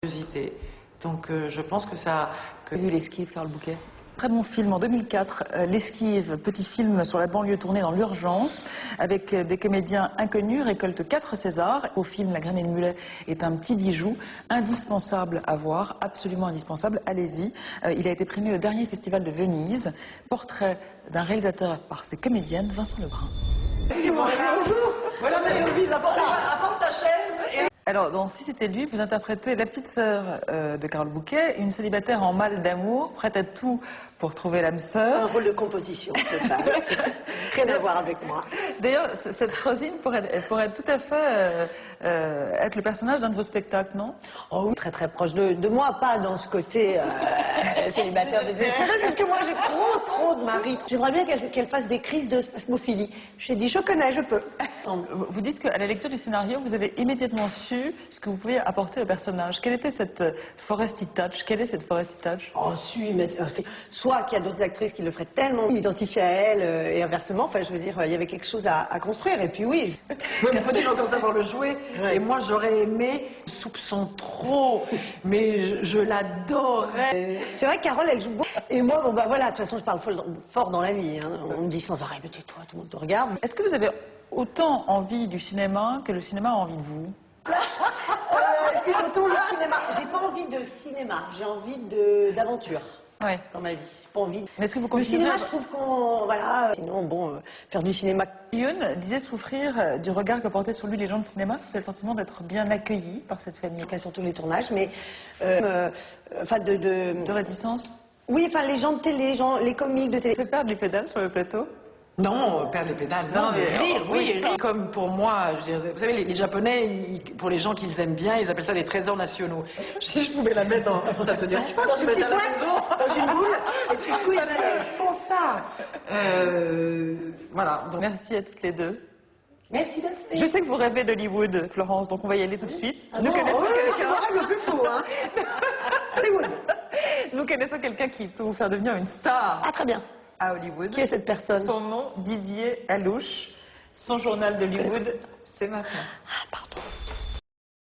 curiosité. Donc je pense que ça... Vous avez vu L'Esquive, Carole Bouquet? Très bon film en 2004, L'Esquive, petit film sur la banlieue tourné dans l'urgence, avec des comédiens inconnus, récolte 4 Césars. Au film, La Graine et le Mulet est un petit bijou, indispensable à voir, absolument indispensable, allez-y. Il a été primé au dernier festival de Venise. Portrait d'un réalisateur par ses comédiennes, Vincent Lebrun. Bonjour. Voilà, Marie-Louise, apporte ta chaise. Alors, dans Si c'était lui, vous interprétez la petite sœur de Carole Bouquet, une célibataire en mal d'amour, prête à tout pour trouver l'âme sœur. Un rôle de composition total. Rien à voir avec moi. D'ailleurs, cette Rosine pourrait tout à fait être le personnage d'un de vos spectacles, non? Oh oui, très très proche de moi, pas dans ce côté célibataire désespéré, parce que moi j'ai trop de maris. J'aimerais bien qu'elle fasse des crises de spasmophilie. J'ai dit, je connais, je peux. Vous dites qu'à la lecture du scénario, vous avez immédiatement su ce que vous pouviez apporter au personnage. Quelle était cette Foresti Touch? Quelle est cette Foresti Touch? Oh, soit qu'il y a d'autres actrices qui le feraient tellement m'identifier à elle et inversement. Enfin, je veux dire, il y avait quelque chose à construire. Et puis oui. Oui, mais faut-il encore savoir le jouer. Ouais. Et moi, j'aurais aimé soupçon trop, mais je l'adorais. C'est vrai que Carole, elle joue beaucoup. Et moi, bon bah voilà, de toute façon, je parle fort dans la vie. Hein. On me dit sans arrêt, mais tais-toi, tout le monde te regarde. Est-ce que vous avez autant envie du cinéma que le cinéma a envie de vous? Explique-toi le cinéma. J'ai pas envie de cinéma, j'ai envie d'aventure. Ouais. Dans ma vie. Pas envie. Mais est-ce que vous le cinéma, je trouve qu'on... Voilà. Sinon, bon, faire du cinéma... Youn disait souffrir du regard que portaient sur lui les gens de cinéma. Est-ce que vous avez le sentiment d'être bien accueilli par cette famille? Sur tous les tournages, mais... Enfin, de réticence? Oui, enfin, les gens de télé, les comiques de télé... Vous faites perdre les pédales sur le plateau? Non, perdre les pédales, non, mais rire, oui, rire. Comme pour moi, je dirais, vous savez, les Japonais, pour les gens qu'ils aiment bien, ils appellent ça des trésors nationaux. Si je pouvais la mettre ça te dirait, je pense dans une petite boîte, dans une boule, et puis du coup, il y a pour ça. Voilà. Donc... Merci à toutes les deux. Merci Daphné. Je sais que vous rêvez d'Hollywood, Florence, donc on va y aller tout de suite. Ah nous connaissons quelqu'un. C'est mon rêve le plus fou, hein. Hollywood. Nous connaissons quelqu'un qui peut vous faire devenir une star. Ah, très bien. À Hollywood. Qui est cette personne? Son nom, Didier Alouche. Son journal d'Hollywood, c'est maintenant. Ah, pardon.